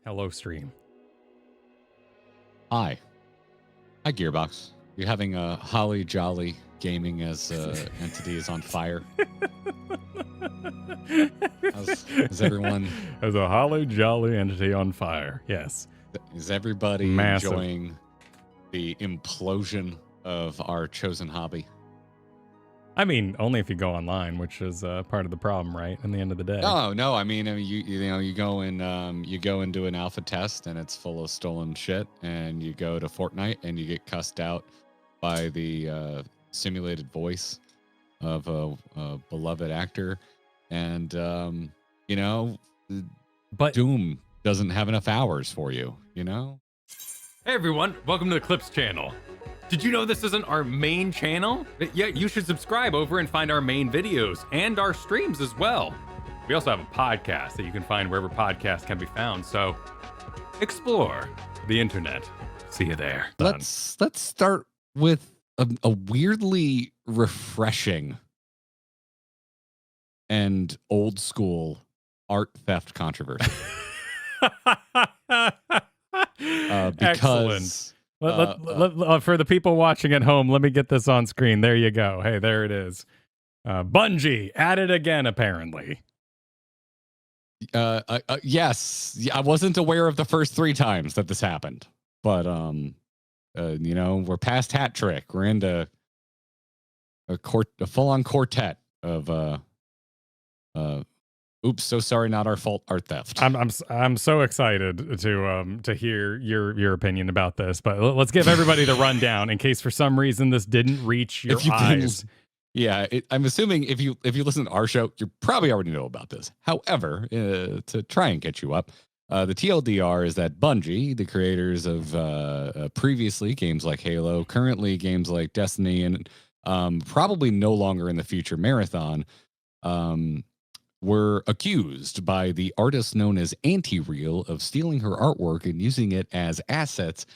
Hello, stream. Hi, Gearbox. You're having a holly jolly gaming as entity is on fire. Is everyone? As a holly jolly entity on fire. Yes. Is everybody Massive. enjoying the implosion of our chosen hobby? I mean, only if you go online, which is part of the problem, right? In the end of the day. No. I mean, you go and do an alpha test, and it's full of stolen shit. And you go to Fortnite, and you get cussed out by the simulated voice of a beloved actor, and but Doom doesn't have enough hours for you. Hey everyone, welcome to the Clips channel. Did you know this isn't our main channel? Yeah, you should subscribe over and find our main videos and our streams as well. We also have a podcast that you can find wherever podcasts can be found, so explore the internet. See you there. Let's start with a weirdly refreshing and old school art theft controversy. Because for the people watching at home, let me get this on screen. There you go. Hey, there it is. Bungie at it again, apparently. Yes, I wasn't aware of the first 3 times that this happened, but we're past hat trick. We're into a full-on quartet of oops, so sorry, not our fault, art theft. I'm so excited to hear your opinion about this, but let's give everybody the rundown in case for some reason this didn't reach your eyes. I'm assuming if you listen to our show, you probably already know about this. However, to try and catch you up, the TLDR is that Bungie, the creators of previously games like Halo, currently games like Destiny, and probably no longer in the future Marathon, were accused by the artist known as Anti-Real of stealing her artwork and using it as assets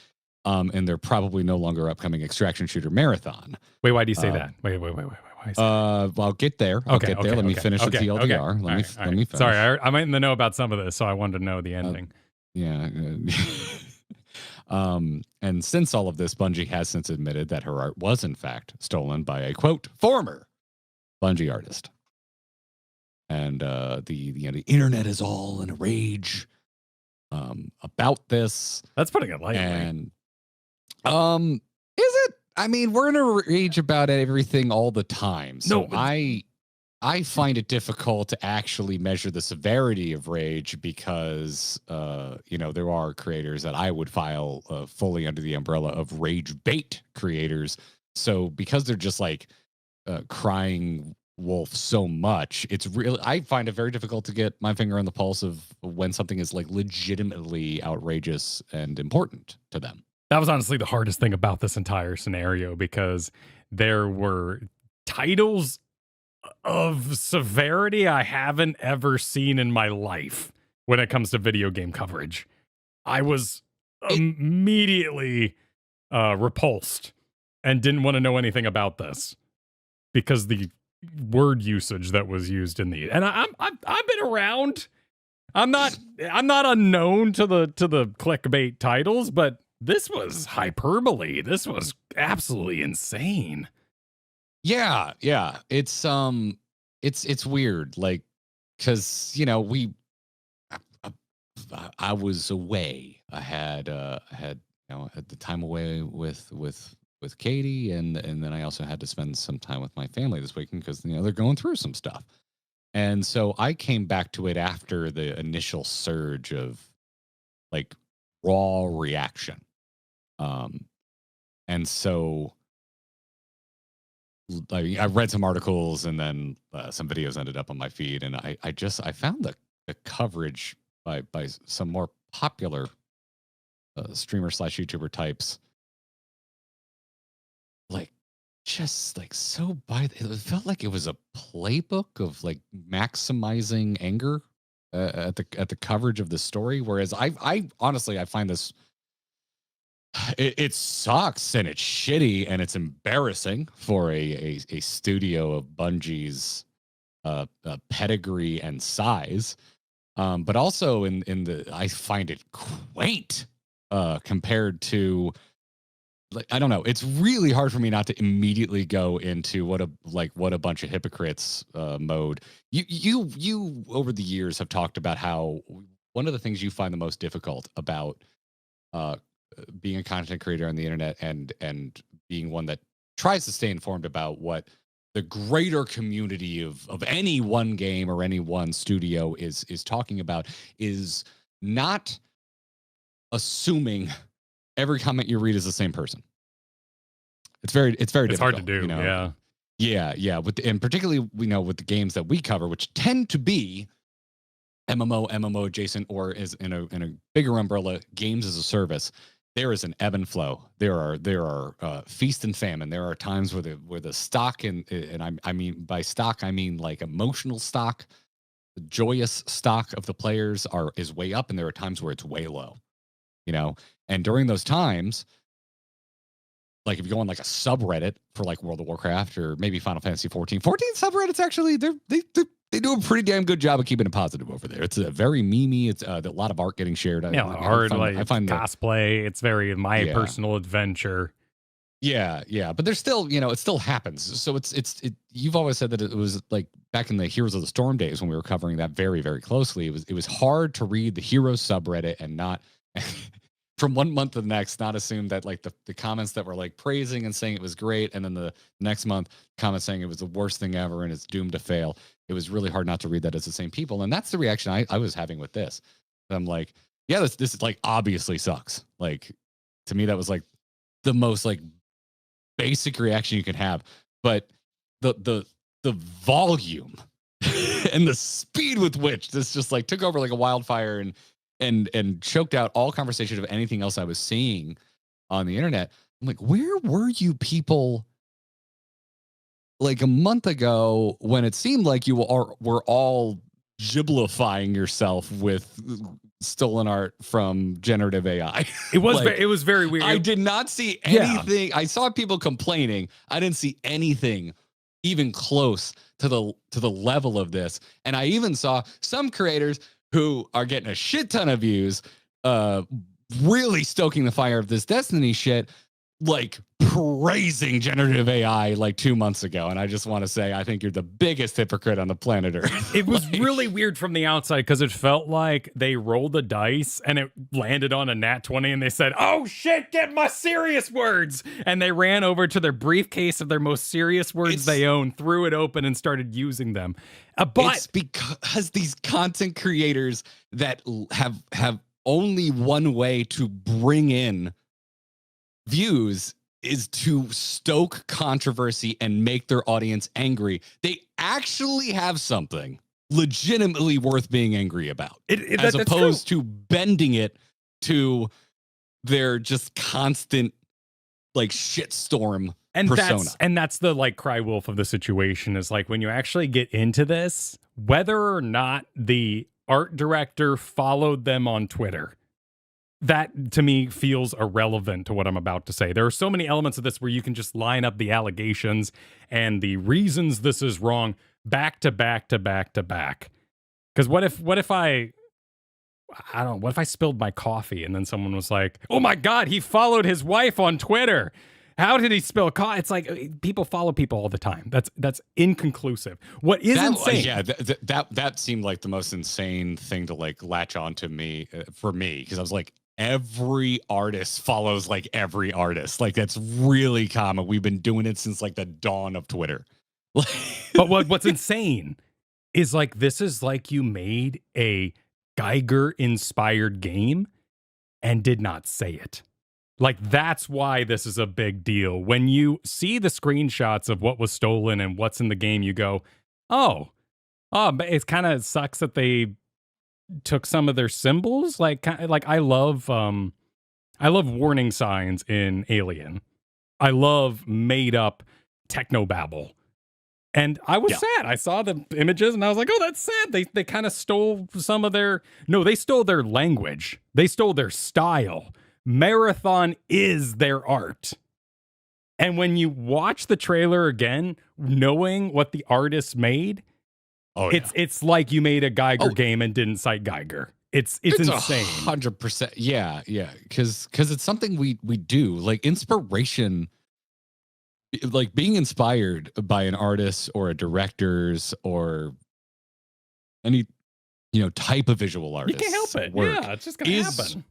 in their probably no longer upcoming extraction shooter Marathon. Wait, why do you say that? Wait. Well, I'll get there. Okay, Let me finish the TLDR. Let me finish. Sorry, I'm in the know about some of this, so I wanted to know the ending. And since all of this, Bungie has since admitted that her art was in fact stolen by a quote former Bungie artist. And the internet is all in a rage about this. That's putting it lightly. And is it? I mean, we're in a rage about everything all the time. So no, I find it difficult to actually measure the severity of rage because there are creators that I would file fully under the umbrella of rage bait creators. So because they're just like crying wolf so much, it's really, I find it very difficult to get my finger on the pulse of when something is like legitimately outrageous and important to them. That was honestly the hardest thing about this entire scenario, because there were titles of severity I haven't ever seen in my life when it comes to video game coverage. I was immediately repulsed and didn't want to know anything about this because the word usage that was used in the, and I've been around. I'm not unknown to the clickbait titles, but this was hyperbole. This was absolutely insane. Yeah. It's weird, like, because I was away. I had the time away with Katie, and then I also had to spend some time with my family this weekend because they're going through some stuff. And so I came back to it after the initial surge of like raw reaction. And so I read some articles, and then some videos ended up on my feed, and I found the coverage by some more popular streamer/YouTuber types, like just like so it felt like it was a playbook of like maximizing anger at the coverage of the story. Whereas I honestly, I find this, it sucks and it's shitty and it's embarrassing for a studio of Bungie's pedigree and size. But also I find it quaint compared to, like, I don't know. It's really hard for me not to immediately go into what a bunch of hypocrites mode. You over the years have talked about how one of the things you find the most difficult about being a content creator on the internet and being one that tries to stay informed about what the greater community of any one game or any one studio is talking about is not assuming every comment you read is the same person. It's very difficult, hard to do. Yeah. And particularly, with the games that we cover, which tend to be MMO adjacent, or is in a bigger umbrella, games as a service. There is an ebb and flow. There are feast and famine. There are times where the stock and I mean by stock I mean like emotional stock, the joyous stock of the players is way up, and there are times where it's way low. And during those times, like if you go on like a subreddit for like World of Warcraft or maybe Final Fantasy 14 subreddits, actually they do a pretty damn good job of keeping it positive over there. It's a very memey. It's a lot of art getting shared. I find cosplay. It's very my personal adventure. Yeah. But there's still, it still happens. So you've always said that it was like back in the Heroes of the Storm days when we were covering that very, very closely. It was hard to read the Heroes subreddit and not from one month to the next, not assume that like the comments that were like praising and saying it was great, and then the next month comments saying it was the worst thing ever and it's doomed to fail. It was really hard not to read that as the same people. And that's the reaction I was having with this. I'm like, yeah, this is like obviously sucks. Like, to me, that was like the most like basic reaction you could have. But the volume and the speed with which this just like took over like a wildfire and choked out all conversation of anything else I was seeing on the internet. I'm like, where were you people like a month ago when it seemed like you were all giblifying yourself with stolen art from generative AI? It was it was very weird. I did not see anything. Yeah. I saw people complaining. I didn't see anything even close to the level of this. And I even saw some creators who are getting a shit ton of views, really stoking the fire of this Destiny shit, like praising generative AI like 2 months ago. And I just want to say, I think you're the biggest hypocrite on the planet Earth. It was really weird from the outside because it felt like they rolled the dice and it landed on a nat 20 and they said, oh shit, get my serious words. And they ran over to their briefcase of their most serious words they own, threw it open and started using them. But it's because these content creators that have only one way to bring in views is to stoke controversy and make their audience angry. They actually have something legitimately worth being angry about, as opposed to bending it to their just constant like shitstorm persona. That's the like cry wolf of the situation, is like when you actually get into this, whether or not the art director followed them on Twitter, that to me feels irrelevant to what I'm about to say. There are so many elements of this where you can just line up the allegations and the reasons this is wrong back to back to back to back. Because what if I spilled my coffee and then someone was like, oh my God, he followed his wife on Twitter. How did he spill coffee? It's like people follow people all the time. That's inconclusive. What is insane? Yeah, that seemed like the most insane thing to like latch on to me for me, because I was like, every artist follows like every artist. Like that's really common. We've been doing it since like the dawn of Twitter. But what's insane is like this is like you made a Geiger inspired game and did not say it. Like, that's why this is a big deal. When you see the screenshots of what was stolen and what's in the game, you go, oh, but it kind of sucks that they took some of their symbols. Like I love warning signs in Alien. I love made up technobabble. And I was sad. I saw the images and I was like, oh, that's sad. They kind of stole some of they stole their language. They stole their style. Marathon is their art. And when you watch the trailer again, knowing what the artist made, It's like you made a Geiger Oh. game and didn't cite Geiger. It's insane. 100%. Yeah. Because it's something we do. Like inspiration, like being inspired by an artist or a director's or any type of visual artist. You can't help it. Yeah, it's just gonna happen.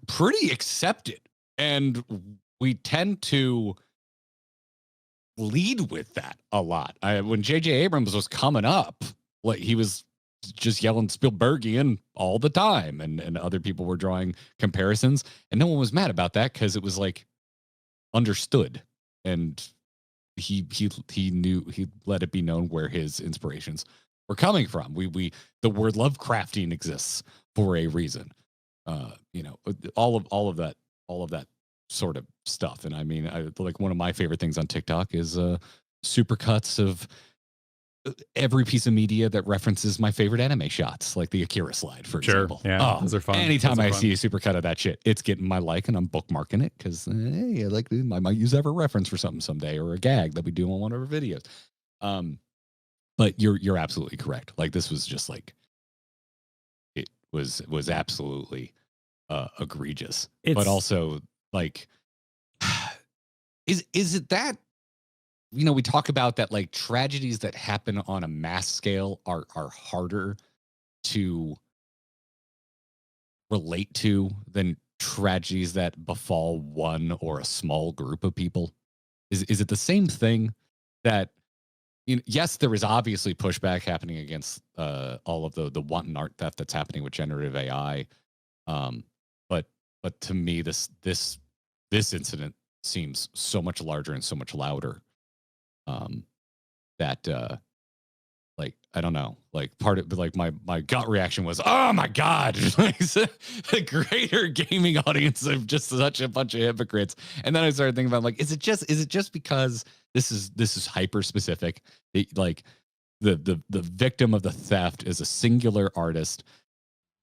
Pretty accepted, and we tend to lead with that a lot. When J.J. Abrams was coming up, like he was just yelling Spielbergian all the time, and other people were drawing comparisons, and no one was mad about that because it was like understood, and he knew, he let it be known where his inspirations were coming from. We the word Lovecraftian exists for a reason. All of that sort of stuff. And I mean, like one of my favorite things on TikTok is supercuts of every piece of media that references my favorite anime shots, like the Akira slide, for example. Yeah, those are fun. Anytime I see a supercut of that shit, it's getting my like, and I'm bookmarking it because hey, I might use that for reference for something someday, or a gag that we do on one of our videos. But you're absolutely correct. Like this was just like it was absolutely egregious, but also like is it that we talk about that, like tragedies that happen on a mass scale are harder to relate to than tragedies that befall one or a small group of people. Is it the same thing that yes, there is obviously pushback happening against all of the wanton art theft that's happening with generative AI, but to me this incident seems so much larger and so much louder, that like I don't know, like part of like my gut reaction was, oh my god, like the greater gaming audience of just such a bunch of hypocrites. And then I started thinking about like, is it just because this is hyper specific? Like the victim of the theft is a singular artist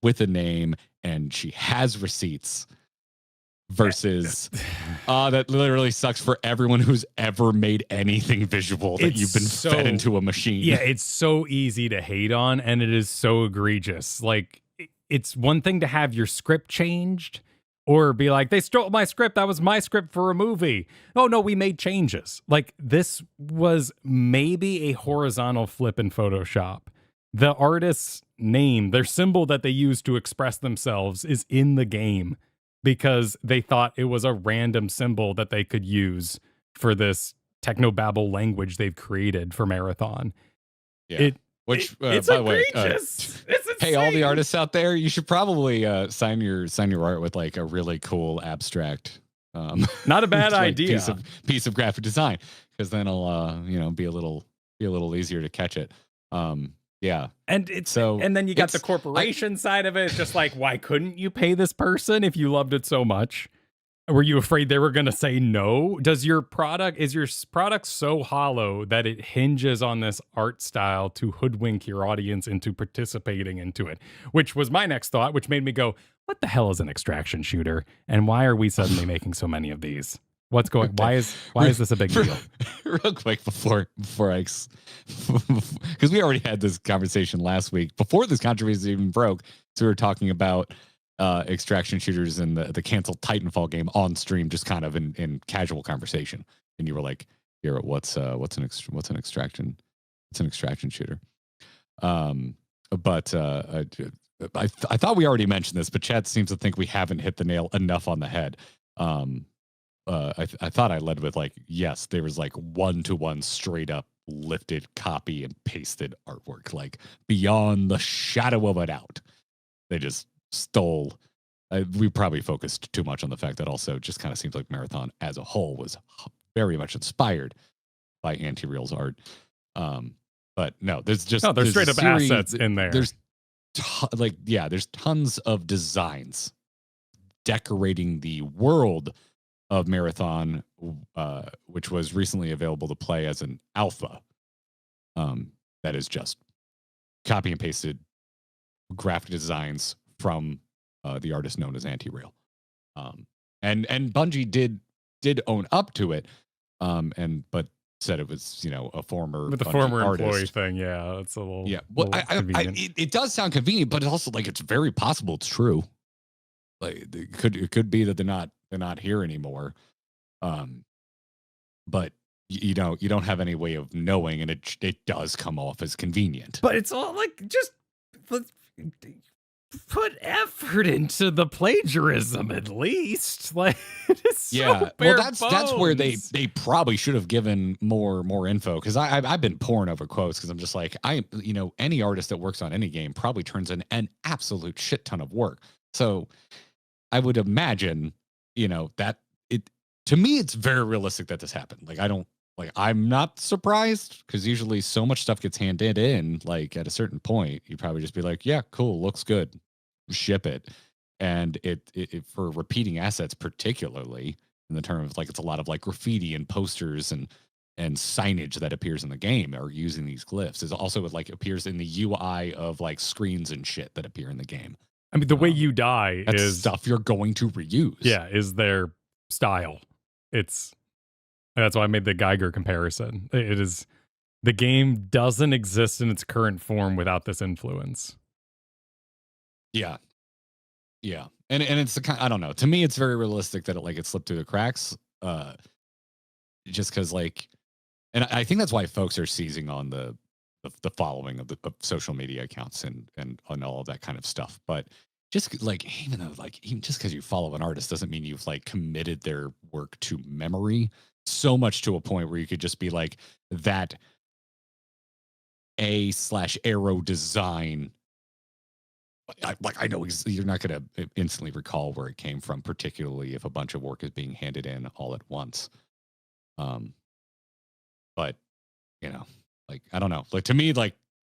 with a name, and she has receipts. Versus, that literally sucks for everyone who's ever made anything visual that you've been fed into a machine. Yeah, it's so easy to hate on, and it is so egregious. Like, it's one thing to have your script changed, or be like, they stole my script. That was my script for a movie. Oh, no, we made changes. Like, this was maybe a horizontal flip in Photoshop. The artist's name, their symbol that they use to express themselves, is in the game, because they thought it was a random symbol that they could use for this technobabble language they've created for Marathon. Yeah. It's by the way, it's hey, all the artists out there, you should probably sign your art with like a really cool abstract. Not a bad idea. Piece of graphic design, because then it'll be a little easier to catch it. Yeah. And then you got the corporation side of it. It's just like, why couldn't you pay this person if you loved it so much? Were you afraid they were going to say no? Is your product so hollow that it hinges on this art style to hoodwink your audience into participating into it? Which was my next thought, which made me go, what the hell is an extraction shooter? And why are we suddenly making so many of these? What's going? Why is this a big deal? Real quick before I, because we already had this conversation last week before this controversy even broke. So we were talking about extraction shooters and the canceled Titanfall game on stream, just kind of in casual conversation. And you were like, "Here, what's an extraction shooter?" But I thought we already mentioned this, but Chad seems to think we haven't hit the nail enough on the head. I thought I led with like, yes, there was like 1-to-1 straight up lifted copy and pasted artwork, like beyond the shadow of a doubt. They just stole. We probably focused too much on the fact that also just kind of seems like Marathon as a whole was very much inspired by Anti-Real's art. But no, there's straight up assets in there. There's there's tons of designs decorating the world of Marathon, which was recently available to play as an alpha. That is just copy and pasted graphic designs from the artist known as Anti-Real. And Bungie did own up to it. But said it was, a former with the Bungie former artist. employee thing. Yeah, it's a little. Yeah, well, convenient. it does sound convenient, but it's also like it's very possible it's true. Like it could be that they're not here anymore. But you don't have any way of knowing, and it does come off as convenient. But it's all like just put effort into the plagiarism at least. Like, it's so bare well, that's where they bones. probably should have given more info, because I've been pouring over quotes because I'm just like, any artist that works on any game probably turns in an absolute shit ton of work. So I would imagine, that it, to me, it's very realistic that this happened. Like, I'm not surprised, because usually so much stuff gets handed in, like at a certain point, you'd probably just be like, yeah, cool, looks good, ship it. And it for repeating assets, particularly in the terms of like, it's a lot of like graffiti and posters and signage that appears in the game are using these glyphs. Is also like appears in the UI of like screens and shit that appear in the game. I mean, the way you die that's is stuff you're going to reuse. Yeah, is their style. That's why I made the Geiger comparison. It is, the game doesn't exist in its current form without this influence. Yeah. And it's the kind, I don't know. To me, it's very realistic that it slipped through the cracks. Just because and I think that's why folks are seizing on the following of social media accounts and on all of that kind of stuff. But just even though even just because you follow an artist doesn't mean you've committed their work to memory so much to a point where you could just be like, that A/arrow design. I know you're not going to instantly recall where it came from, particularly if a bunch of work is being handed in all at once. But I don't know. To me,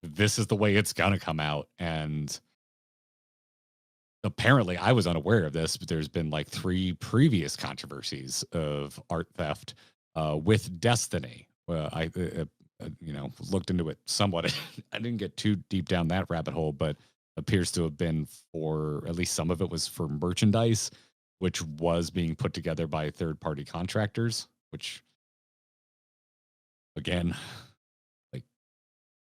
this is the way it's gonna come out, and apparently, I was unaware of this, but there's been 3 previous controversies of art theft with Destiny. I looked into it somewhat. I didn't get too deep down that rabbit hole, but appears to have been for, at least some of it was for merchandise, which was being put together by third-party contractors, which, again,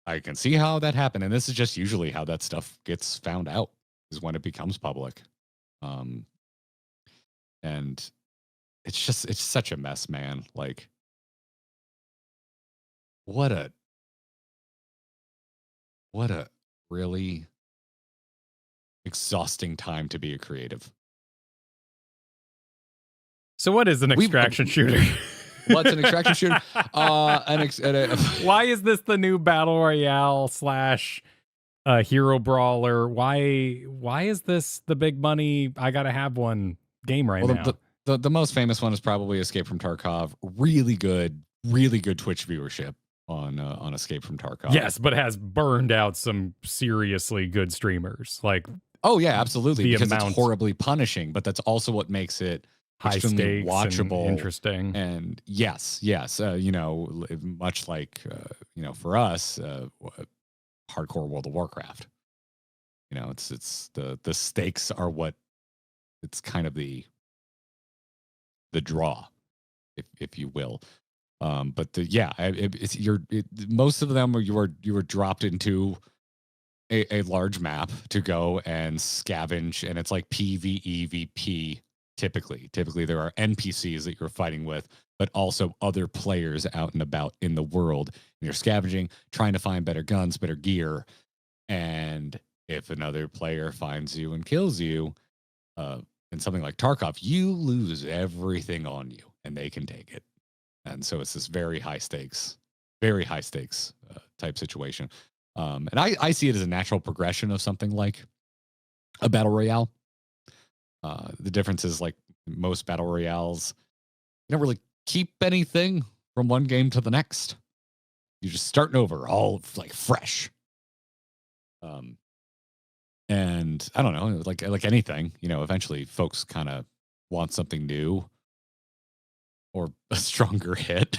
I can see how that happened. And this is just usually how that stuff gets found out, is when it becomes public. And it's such a mess, man. What a really exhausting time to be a creative. So what is an extraction shooter? What's an extraction shooter? Why is this the new battle royale / hero brawler? Why is this the big money, I gotta have one game right now? The most famous one is probably Escape from Tarkov. Really good Twitch viewership on Escape from Tarkov. Yes, but has burned out some seriously good streamers. Oh yeah, absolutely. Because it's horribly punishing, but that's also what makes it high extremely stakes watchable, and interesting. And yes, much like for us, hardcore World of Warcraft. It's the stakes are what, it's kind of the draw, if you will. But most of them are you were dropped into a large map to go and scavenge, and it's like PvEVP. Typically there are NPCs that you're fighting with, but also other players out and about in the world. And you're scavenging, trying to find better guns, better gear. And if another player finds you and kills you, in something like Tarkov, you lose everything on you, and they can take it. And so it's this very high stakes type situation. And I see it as a natural progression of something like a battle royale. The difference is, most battle royales, you don't really keep anything from one game to the next. You're just starting over, all fresh. And I don't know, like anything, eventually folks kind of want something new or a stronger hit.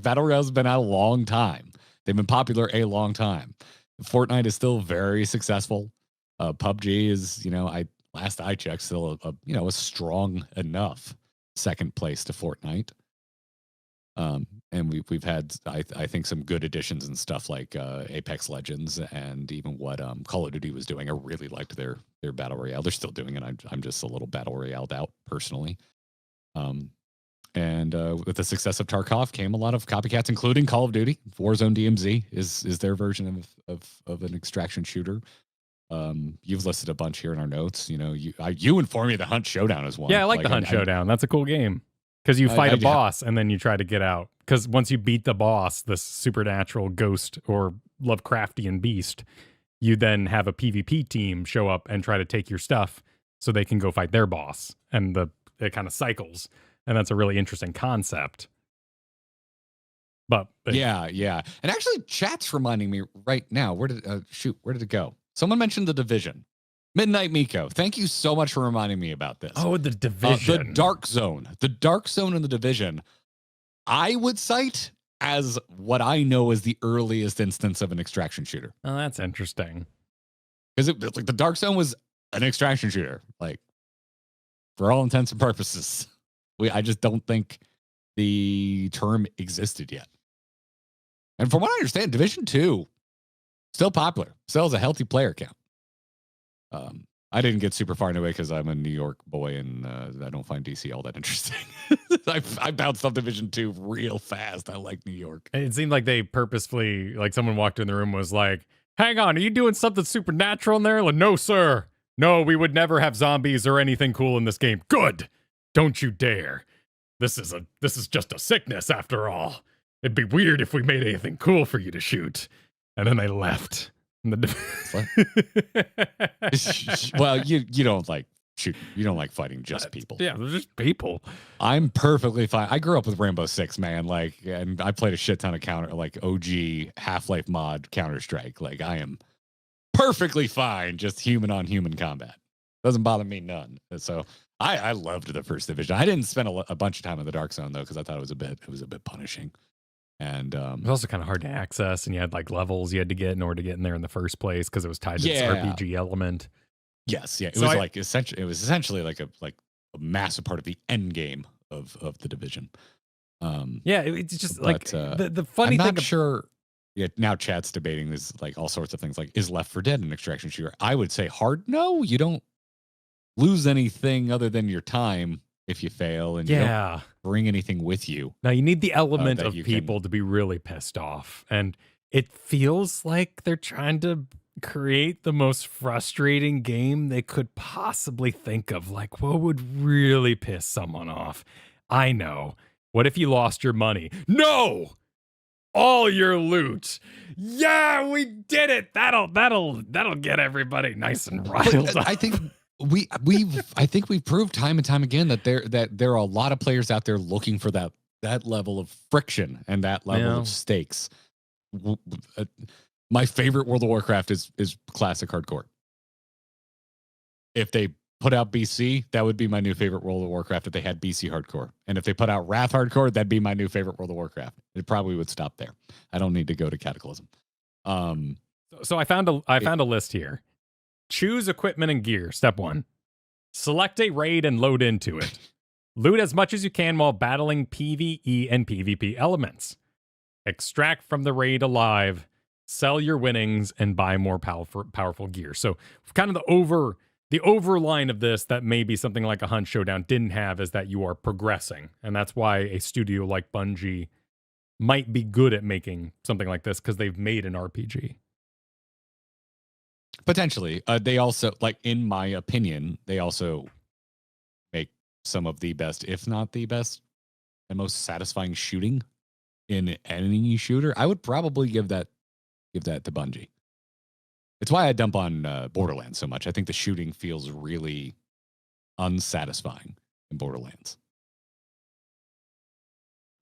Battle royales have been out a long time. They've been popular a long time. Fortnite is still very successful. PUBG is, last I checked, still a strong enough second place to Fortnite. And we've had I think some good additions and stuff like Apex Legends and even what Call of Duty was doing. I really liked their battle royale. They're still doing it. I'm just a little battle royaled out personally. And with the success of Tarkov came a lot of copycats, including Call of Duty. Warzone DMZ is their version of an extraction shooter. You've listed a bunch here in our notes. You know, you informed me the Hunt Showdown is one. Yeah, I like the Hunt Showdown. That's a cool game because you fight a boss and then you try to get out. Because once you beat the boss, this supernatural ghost or Lovecraftian beast, you then have a PvP team show up and try to take your stuff so they can go fight their boss, and it kind of cycles. And that's a really interesting concept. But yeah. And actually, chat's reminding me right now. Where did it go? Someone mentioned The Division. Midnight Miko, thank you so much for reminding me about this. Oh, The Division. The Dark Zone. The Dark Zone and The Division, I would cite as what I know is the earliest instance of an extraction shooter. Oh, that's interesting. Because like the Dark Zone was an extraction shooter, like for all intents and purposes. I just don't think the term existed yet. And from what I understand, Division 2 still popular, still has a healthy player count. I didn't get super far away because I'm a New York boy and I don't find DC all that interesting. I bounced off Division 2 real fast. I like New York. It seemed like they purposefully, like someone walked in the room and was like, hang on, are you doing something supernatural in there? Like, no, sir. No, we would never have zombies or anything cool in this game. Good. Don't you dare. This is just a sickness after all. It'd be weird if we made anything cool for you to shoot. And then they left. Well, you don't like shooting. You don't like fighting just people. Yeah, they're just people. I'm perfectly fine. I grew up with Rainbow Six, man. Like, and I played a shit ton of OG Half-Life mod Counter-Strike. Like, I am perfectly fine just human on human combat. Doesn't bother me none. So I loved the first Division. I didn't spend a bunch of time in the Dark Zone though, because I thought it was a bit punishing. And it was also kind of hard to access, and you had like levels you had to get in order to get in there in the first place because it was tied to this RPG element. Yes, yeah. It was essentially like a massive part of the end game of the Division. Yeah, it's just like the funny I'm thing. Not sure. Yeah, now chat's debating this, like all sorts of things. Like, is Left 4 Dead an extraction shooter? I would say hard no. You don't lose anything other than your time if you fail, and you don't bring anything with you. Now you need the element of people to be really pissed off, and it feels like they're trying to create the most frustrating game they could possibly think of. Like, what would really piss someone off? I know. What if you lost your money? No! All your loot. Yeah, we did it. That'll get everybody nice and riled up. I think we've proved time and time again that there are a lot of players out there looking for that level of friction and that level of stakes. My favorite World of Warcraft is classic hardcore. If they put out BC, that would be my new favorite World of Warcraft if they had BC hardcore. And if they put out Wrath hardcore, that'd be my new favorite World of Warcraft. It probably would stop there. I don't need to go to Cataclysm. So I found a list here. Choose equipment and gear. Step 1. Select a raid and load into it. Loot as much as you can while battling PvE and PvP elements. Extract from the raid alive. Sell your winnings and buy more powerful gear. So kind of the overline of this that maybe something like a Hunt Showdown didn't have is that you are progressing. And that's why a studio like Bungie might be good at making something like this, because they've made an RPG. Potentially. They also, like, in my opinion, they also make some of the best, if not the best and most satisfying shooting in any shooter. I would probably give that to Bungie. It's why I dump on Borderlands so much. I think the shooting feels really unsatisfying in Borderlands.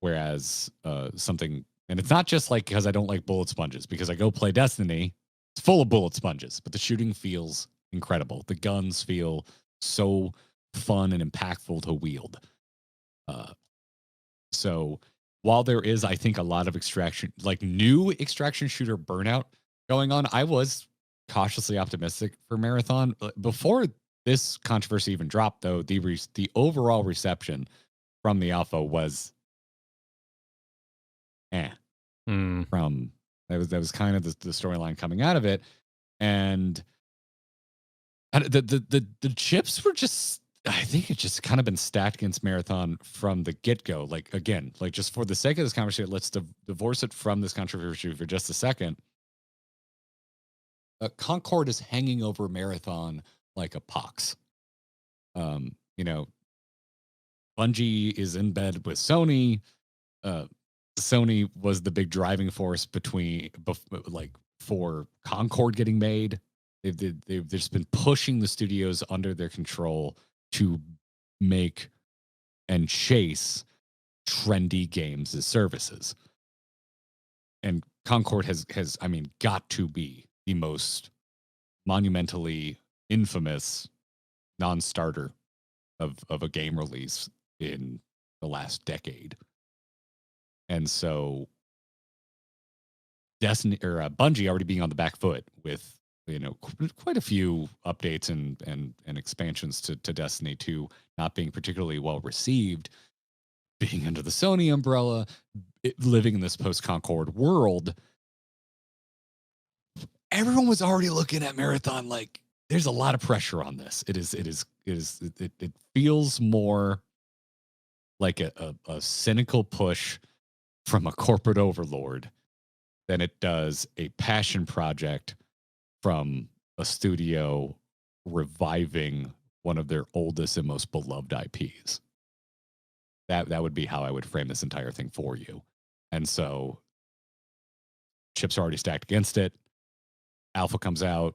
Whereas something, and it's not just like because I don't like bullet sponges, because I go play Destiny, it's full of bullet sponges, but the shooting feels incredible. The guns feel so fun and impactful to wield. So while there is, I think, a lot of new extraction shooter burnout going on, I was cautiously optimistic for Marathon. Before this controversy even dropped, though, the overall reception from the alpha was from that was kind of the storyline coming out of it. And the chips were just, I think it just kind of been stacked against Marathon from the get-go. Like, again, like just for the sake of this conversation, let's divorce it from this controversy for just a second. Concord is hanging over Marathon like a pox. You know, Bungie is in bed with Sony. Sony was the big driving force for Concord getting made. They've just been pushing the studios under their control to make and chase trendy games as services. And Concord has I mean, got to be the most monumentally infamous non-starter of a game release in the last decade. And so Destiny or Bungie already being on the back foot with, you know, quite a few updates and expansions to Destiny 2 not being particularly well received, being under the Sony umbrella, living in this post-Concord world, everyone was already looking at Marathon like there's a lot of pressure on this. It feels more like a cynical push from a corporate overlord than it does a passion project from a studio reviving one of their oldest and most beloved IPs. That would be how I would frame this entire thing for you. And so chips are already stacked against it. Alpha comes out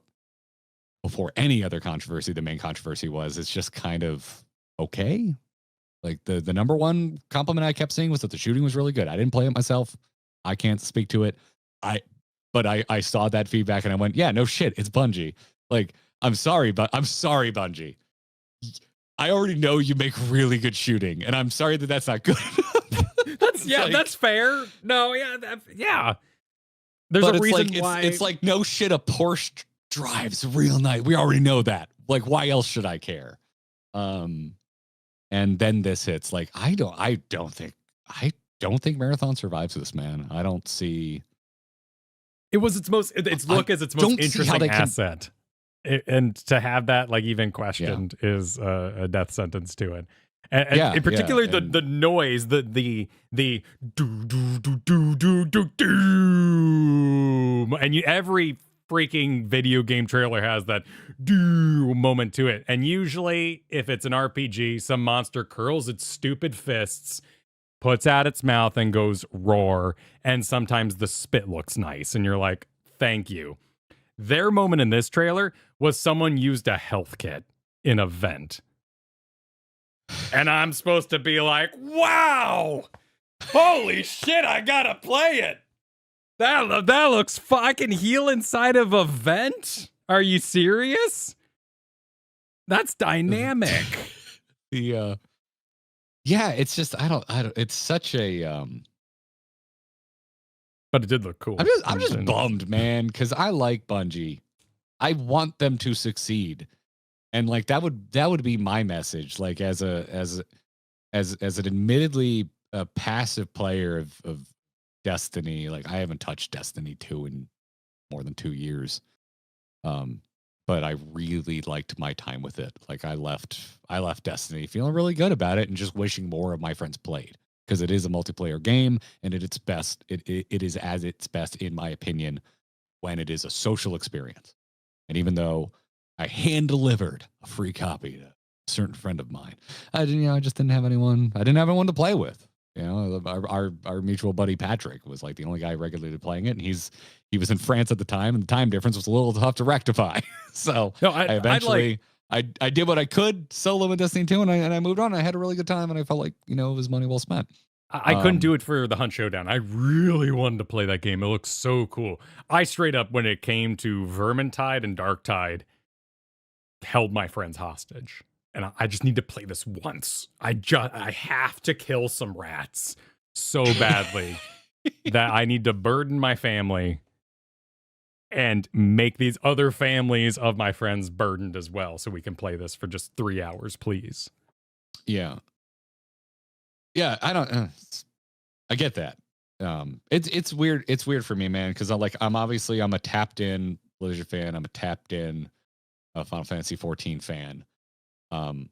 before any other controversy. The main controversy was it's just kind of okay. Like the number one compliment I kept seeing was that the shooting was really good. I didn't play it myself. I can't speak to it. But I saw that feedback and I went, yeah, no shit, it's Bungie. Like, I'm sorry, Bungie. I already know you make really good shooting, and I'm sorry that that's not good. That's fair. No, yeah. There's a reason why it's like, no shit, a Porsche drives real nice. We already know that. Like, why else should I care? And then this hits. Like, I don't think Marathon survives this, man. I don't see. It was its most interesting asset. And to have that like even questioned is a death sentence to it. And in particular, the noise, the do do do do do do do, and every freaking video game trailer has that do moment to it. And usually, if it's an RPG, some monster curls its stupid fists, puts out its mouth, and goes roar. And sometimes the spit looks nice, and you're like, thank you. Their moment in this trailer was someone used a health kit in a vent. And I'm supposed to be like, wow, holy shit, I gotta play it. That looks fun. I can heal inside of a vent? Are you serious? That's dynamic. Yeah, it's just, I don't, it's such a, but it did look cool. I'm just bummed, man, because I like Bungie. I want them to succeed. And like that would be my message. Like as an admittedly passive player of Destiny, like I haven't touched Destiny 2 in more than 2 years. But I really liked my time with it. Like I left Destiny feeling really good about it and just wishing more of my friends played, because it is a multiplayer game and at its best, it is at its best, in my opinion, when it is a social experience. And even though I hand-delivered a free copy to a certain friend of mine, I just didn't have anyone. I didn't have anyone to play with. You know, our mutual buddy Patrick was like the only guy regularly playing it, and he was in France at the time, and the time difference was a little tough to rectify. So no, I eventually did what I could solo in Destiny 2, and I moved on. I had a really good time, and I felt like, you know, it was money well spent. I couldn't do it for the Hunt Showdown. I really wanted to play that game. It looks so cool. I straight up, when it came to Vermintide and Darktide, held my friends hostage. And I just need to play this once. I have to kill some rats so badly that I need to burden my family and make these other families of my friends burdened as well, so we can play this for just 3 hours, please. Yeah. I don't. I get that. it's weird. It's weird for me, man, because I'm a tapped in Blizzard fan. I'm a tapped in Final Fantasy 14 fan. I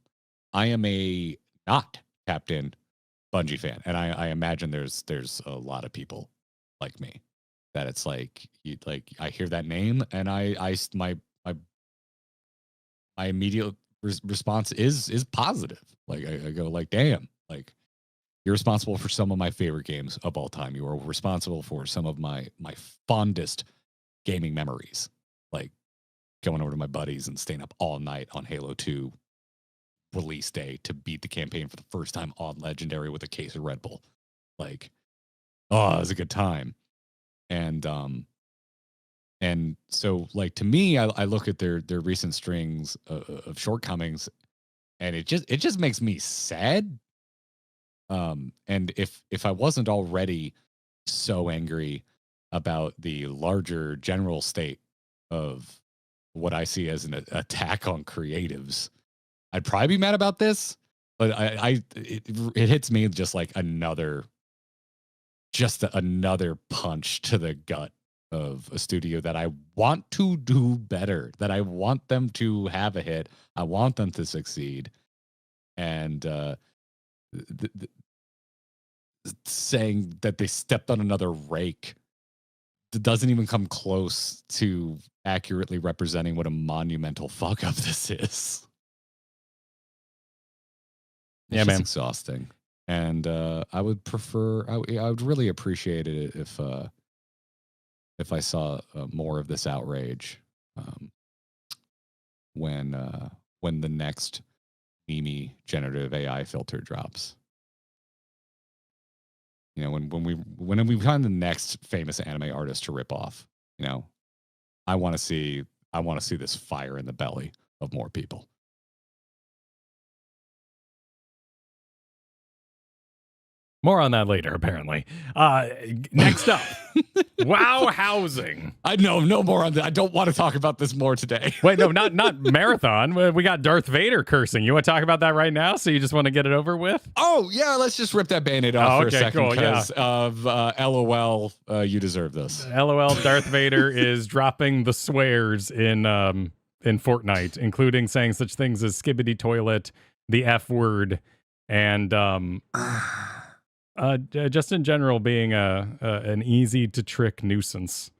am a not tapped in Bungie fan, and I imagine there's a lot of people like me that it's like I hear that name and my immediate response is positive. Like I go like, damn, like you're responsible for some of my favorite games of all time. You are responsible for some of my fondest gaming memories, like going over to my buddies and staying up all night on Halo 2 release day to beat the campaign for the first time on Legendary with a case of Red Bull. Like, oh, it was a good time. And so like to me, I look at their recent strings of shortcomings, and it just makes me sad. And if I wasn't already so angry about the larger general state of what I see as an attack on creatives, I'd probably be mad about this. But it hits me just like another punch to the gut of a studio that I want to do better, that I want them to have a hit. I want them to succeed. And saying that they stepped on another rake doesn't even come close to accurately representing what a monumental fuck up this is. Yeah, man. It's exhausting. And I would really appreciate it if I saw more of this outrage when the next Mimi generative AI filter drops. You know, when we find the next famous anime artist to rip off, you know, I want to see this fire in the belly of more people. More on that later, apparently. Next up, WoW housing. I know no more on that. I don't want to talk about this more today. Wait, no, not Marathon. We got Darth Vader cursing. You want to talk about that right now? So you just want to get it over with? Oh, yeah. Let's just rip that Band-Aid off for a second because of LOL. You deserve this. LOL. Darth Vader is dropping the swears in Fortnite, including saying such things as skibbity toilet, the F word, and just in general being an easy to trick nuisance.